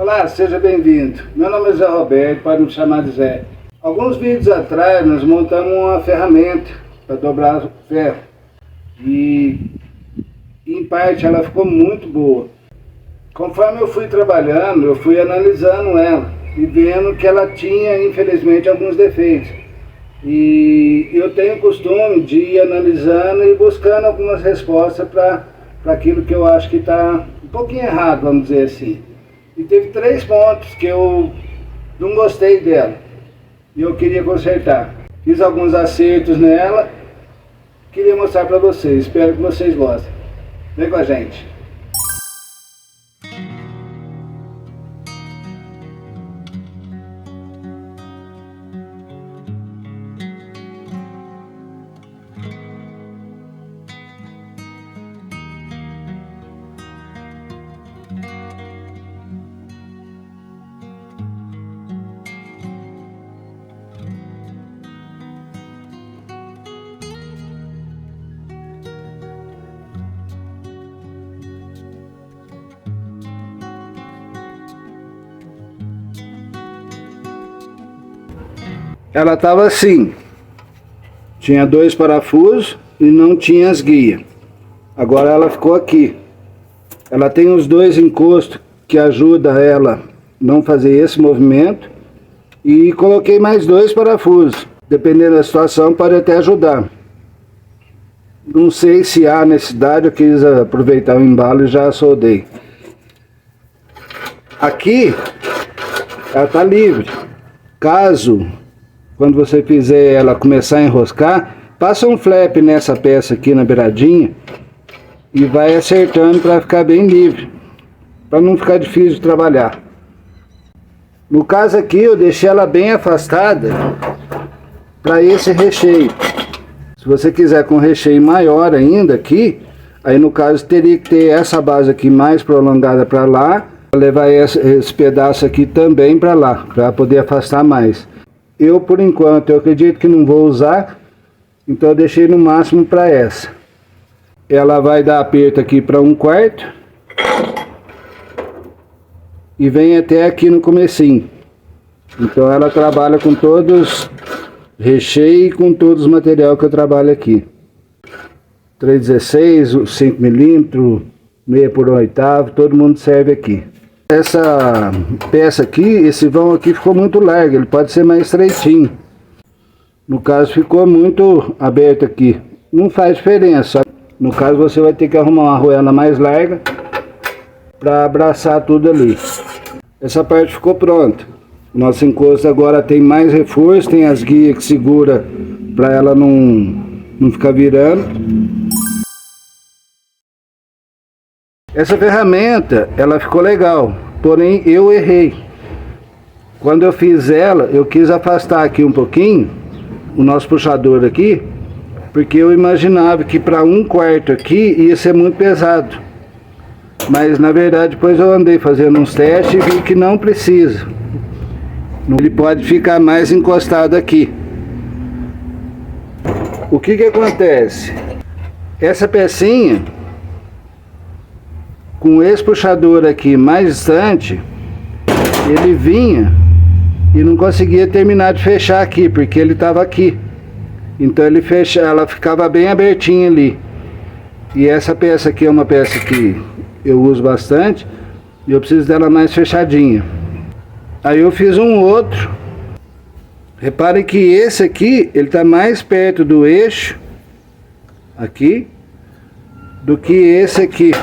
Olá, seja bem-vindo. Meu nome é Zé Roberto, pode me chamar de Zé. Alguns vídeos atrás nós montamos uma ferramenta para dobrar ferro e em parte ela ficou muito boa. Conforme eu fui trabalhando, eu fui analisando ela e vendo que ela tinha, infelizmente, alguns defeitos. E eu tenho o costume de ir analisando e buscando algumas respostas para aquilo que eu acho que está um pouquinho errado, vamos dizer assim. E teve 3 pontos que eu não gostei dela e eu queria consertar. Fiz alguns acertos nela, queria mostrar para vocês, espero que vocês gostem. Vem com a gente. Ela estava assim, tinha 2 parafusos e não tinha as guias. Agora ela ficou aqui. Ela tem os 2 encostos que ajudam ela não fazer esse movimento. E coloquei mais 2 parafusos. Dependendo da situação pode até ajudar. Não sei se há necessidade, eu quis aproveitar o embalo e já soldei. Aqui ela está livre. Caso quando você fizer ela começar a enroscar, passa um flap nessa peça aqui na beiradinha e vai acertando para ficar bem livre, para não ficar difícil de trabalhar. No caso aqui eu deixei ela bem afastada para esse recheio. Se você quiser com recheio maior ainda aqui, aí no caso teria que ter essa base aqui mais prolongada para lá, levar esse pedaço aqui também para lá, para poder afastar mais. Eu, por enquanto, eu acredito que não vou usar, então eu deixei no máximo para essa. Ela vai dar aperto aqui para 1/4 e vem até aqui no comecinho. Então ela trabalha com todos recheio e com todos os materiais que eu trabalho aqui. 3/16, 5mm, 6/8, todo mundo serve aqui. Essa peça aqui, esse vão aqui ficou muito largo, ele pode ser mais estreitinho. No caso ficou muito aberto aqui, não faz diferença. No caso você vai ter que arrumar uma arruela mais larga para abraçar tudo ali. Essa parte ficou pronta. Nosso encosto agora tem mais reforço, tem as guias que segura para ela não ficar virando. Essa ferramenta, ela ficou legal, porém eu errei. Quando eu fiz ela, eu quis afastar aqui um pouquinho, o nosso puxador aqui, porque eu imaginava que para 1/4 aqui ia ser muito pesado. Mas na verdade depois eu andei fazendo uns testes e vi que não precisa. Ele pode ficar mais encostado aqui. O que acontece? Essa pecinha, com esse puxador aqui mais distante, ele vinha e não conseguia terminar de fechar aqui, porque ele estava aqui. Então ela ficava bem abertinha ali. E essa peça aqui é uma peça que eu uso bastante e eu preciso dela mais fechadinha. Aí eu fiz um outro. Repare que esse aqui, ele está mais perto do eixo aqui do que esse aqui.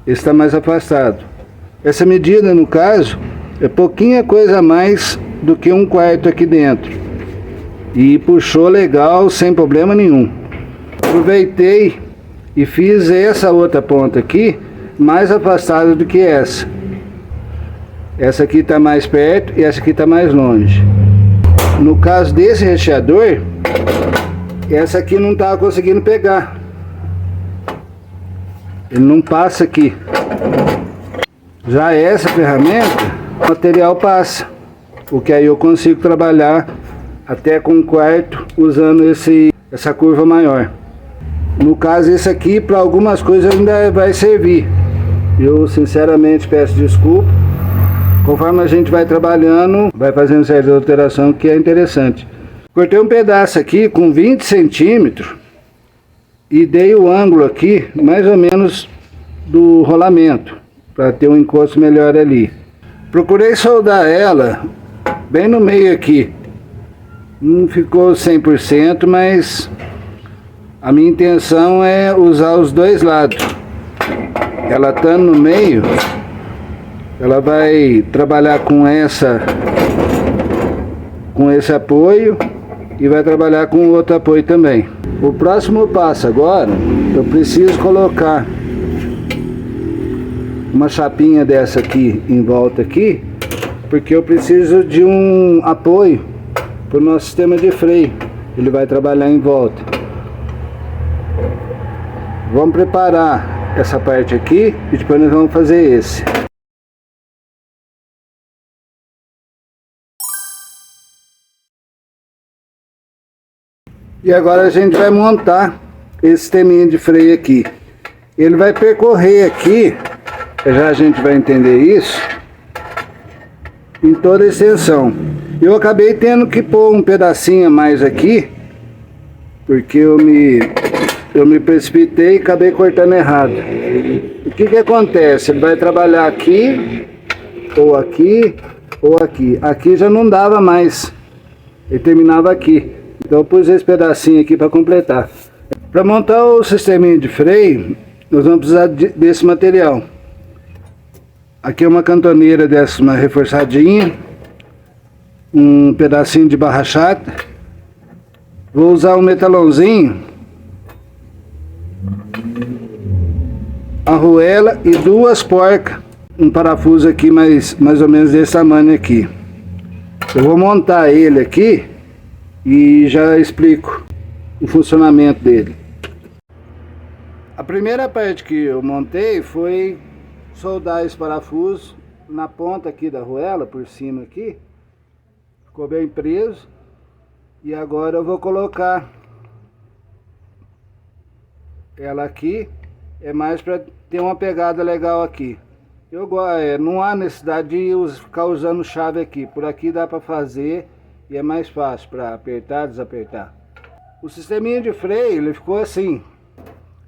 Esse está mais afastado. Essa medida, no caso, é pouquinha coisa a mais do que 1/4 aqui dentro. E puxou legal, sem problema nenhum. Aproveitei e fiz essa outra ponta aqui, mais afastada do que essa. Essa aqui está mais perto e essa aqui está mais longe. No caso desse recheador, essa aqui não estava conseguindo pegar. Ele não passa aqui. Já essa ferramenta, o material passa. Porque aí eu consigo trabalhar até com 1/4 usando essa curva maior. No caso esse aqui, para algumas coisas ainda vai servir. Eu sinceramente peço desculpa. Conforme a gente vai trabalhando, vai fazendo certa alteração que é interessante. Cortei um pedaço aqui com 20 centímetros e dei o ângulo aqui, mais ou menos do rolamento, para ter um encosto melhor ali. Procurei soldar ela bem no meio aqui. Não ficou 100%, mas a minha intenção é usar os dois lados. Ela estando no meio, ela vai trabalhar com esse apoio e vai trabalhar com o outro apoio também. O próximo passo agora, eu preciso colocar uma chapinha dessa aqui em volta aqui, porque eu preciso de um apoio para o nosso sistema de freio. Ele vai trabalhar em volta. Vamos preparar essa parte aqui e depois nós vamos fazer esse. E agora a gente vai montar esse sisteminha de freio aqui. Ele vai percorrer aqui, já a gente vai entender isso, em toda a extensão. Eu acabei tendo que pôr um pedacinho a mais aqui, porque eu me precipitei e acabei cortando errado. O que acontece? Ele vai trabalhar aqui, ou aqui, ou aqui. Aqui já não dava mais, ele terminava aqui. Então eu pus esse pedacinho aqui para completar. Para montar o sisteminha de freio, nós vamos precisar desse material. Aqui é uma cantoneira dessa, uma reforçadinha, um pedacinho de barra chata. Vou usar um metalãozinho, arruela e duas porcas, um parafuso aqui mais ou menos desse tamanho aqui. Eu vou montar ele aqui e já explico o funcionamento dele. A primeira parte que eu montei foi soldar esse parafuso na ponta aqui da arruela, por cima aqui. Ficou bem preso. E agora eu vou colocar ela aqui, é mais para ter uma pegada legal aqui. Não há necessidade de ficar usando chave aqui, por aqui dá para fazer e é mais fácil para apertar, desapertar. O sisteminha de freio, ele ficou assim.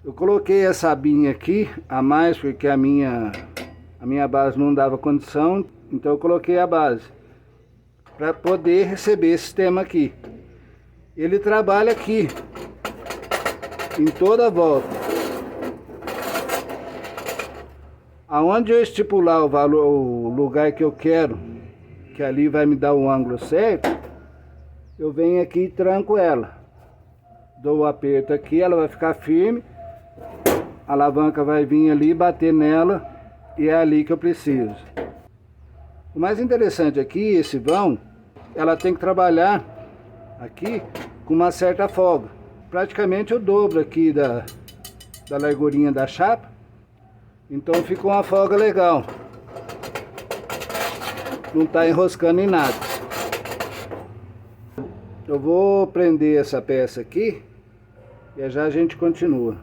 Eu coloquei essa abinha aqui a mais porque a minha base não dava condição, então eu coloquei a base para poder receber esse sistema aqui. Ele trabalha aqui em toda a volta. Aonde eu estipular o valor, o lugar que eu quero, que ali vai me dar o ângulo certo, eu venho aqui e tranco ela. Dou o aperto aqui, ela vai ficar firme. A alavanca vai vir ali, bater nela, e é ali que eu preciso. O mais interessante aqui, esse vão, ela tem que trabalhar aqui com uma certa folga. Praticamente eu dobro aqui da largurinha da chapa, então fica uma folga legal. Não está enroscando em nada. Eu vou prender essa peça aqui e já a gente continua.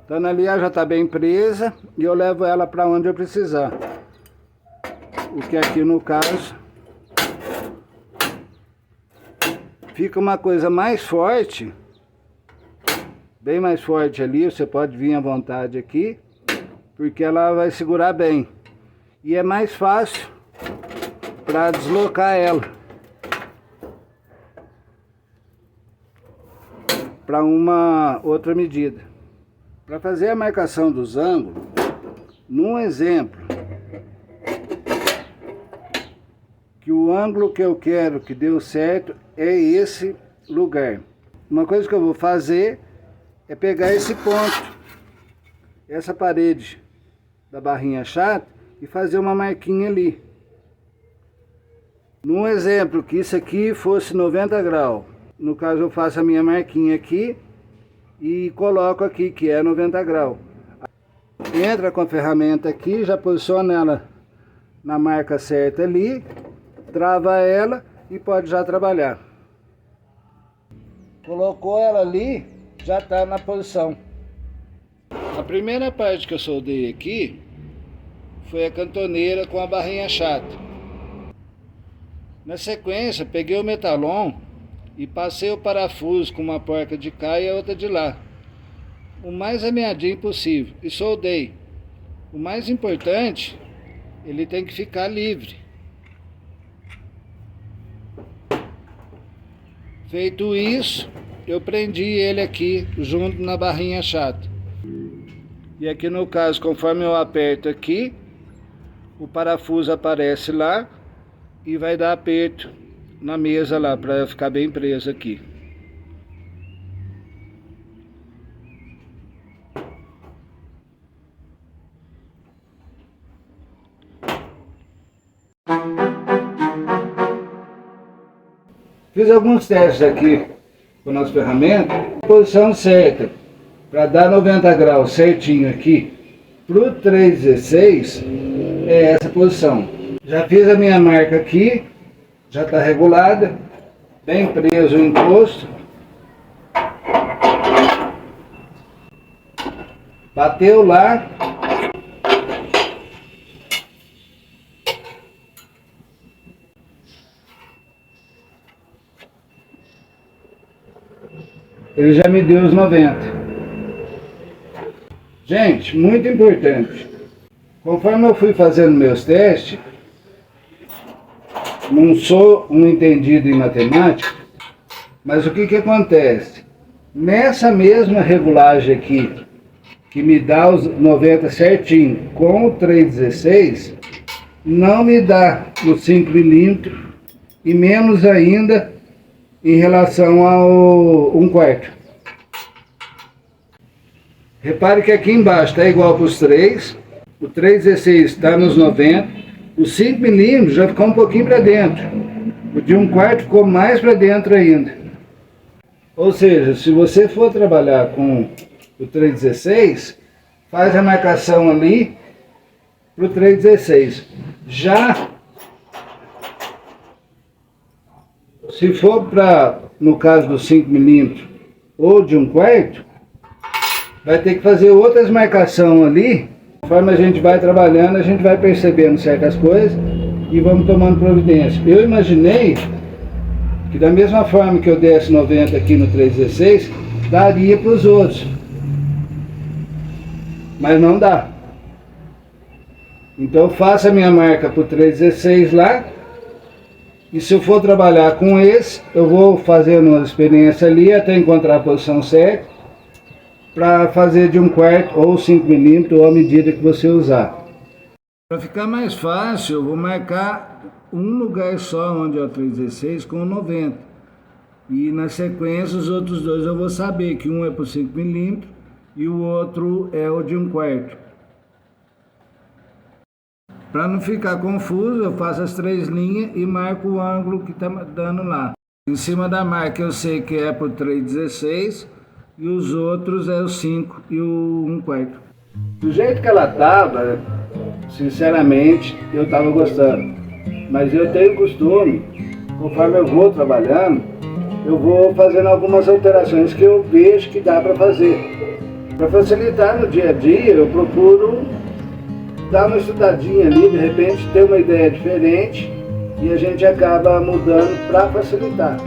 Então ali ela já está bem presa e eu levo ela para onde eu precisar. O que aqui no caso fica uma coisa mais forte, bem mais forte ali, você pode vir à vontade aqui, porque ela vai segurar bem. E é mais fácil para deslocar ela para uma outra medida. Para fazer a marcação dos ângulos, num exemplo, que o ângulo que eu quero que deu certo é esse lugar. Uma coisa que eu vou fazer é pegar esse ponto, essa parede da barrinha chata e fazer uma marquinha ali. Num exemplo que isso aqui fosse 90 graus, no caso eu faço a minha marquinha aqui e coloco aqui que é 90 graus. Entra com a ferramenta aqui, já posiciona ela na marca certa ali, trava ela e pode já trabalhar. Colocou ela ali, já está na posição A primeira parte que eu soldei aqui foi a cantoneira com a barrinha chata. Na sequência, peguei o metalon e passei o parafuso com uma porca de cá e a outra de lá, o mais ameadinho possível, e soldei. O mais importante, ele tem que ficar livre. Feito isso, eu prendi ele aqui junto na barrinha chata. E aqui no caso, conforme eu aperto aqui, o parafuso aparece lá e vai dar aperto na mesa lá, para ficar bem preso aqui. Fiz alguns testes aqui com a nossa ferramenta, posição certa, para dar 90 graus certinho aqui, para o 316 é essa posição. Já fiz a minha marca aqui, já está regulada, bem preso o encosto. Bateu lá. Ele já me deu os 90. Gente, muito importante. Conforme eu fui fazendo meus testes, não sou um entendido em matemática, mas o que acontece? Nessa mesma regulagem aqui, que me dá os 90 certinho, com o 316, não me dá os 5 milímetros, e menos ainda em relação ao 1/4. Repare que aqui embaixo está igual para os 3, o 316 está nos 90, os 5 milímetros já ficou um pouquinho para dentro, o de 1/4 ficou mais para dentro ainda. Ou seja, se você for trabalhar com o 316, faz a marcação ali para o 316. Já se for para, no caso dos 5 milímetros ou de 1/4, vai ter que fazer outras marcações ali. Conforme a gente vai trabalhando, a gente vai percebendo certas coisas e vamos tomando providência. Eu imaginei que da mesma forma que eu desse 90 aqui no 316, daria para os outros. Mas não dá. Então eu faço a minha marca para o 316 lá. E se eu for trabalhar com esse, eu vou fazendo uma experiência ali até encontrar a posição certa, para fazer de 1/4 ou 5 milímetros, ou a medida que você usar. Para ficar mais fácil, eu vou marcar um lugar só onde é o 316 com 90. E na sequência os outros dois eu vou saber que um é por 5 milímetros e o outro é o de 1/4. Para não ficar confuso, eu faço as 3 linhas e marco o ângulo que está dando lá. Em cima da marca eu sei que é por 316 e os outros é o 5 e o 1/4. Do jeito que ela estava, sinceramente, eu estava gostando. Mas eu tenho costume, conforme eu vou trabalhando, eu vou fazendo algumas alterações que eu vejo que dá para fazer. Para facilitar no dia a dia, eu procuro dar uma estudadinha ali, de repente ter uma ideia diferente e a gente acaba mudando para facilitar.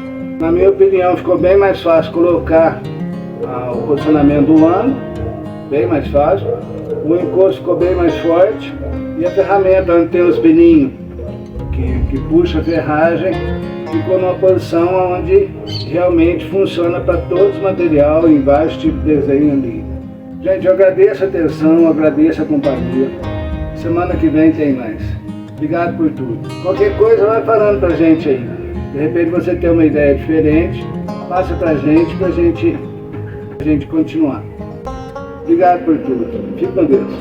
Na minha opinião, ficou bem mais fácil colocar o posicionamento do ano, bem mais fácil. O encosto ficou bem mais forte e a ferramenta onde tem os pininhos que puxa a ferragem ficou numa posição onde realmente funciona para todos os materiais, em vários tipos de desenho ali. Gente, eu agradeço a atenção, agradeço a companhia. Semana que vem tem mais. Obrigado por tudo. Qualquer coisa vai falando pra gente aí. De repente você tem uma ideia diferente, passa pra gente continuar. Obrigado por tudo. Fique com Deus.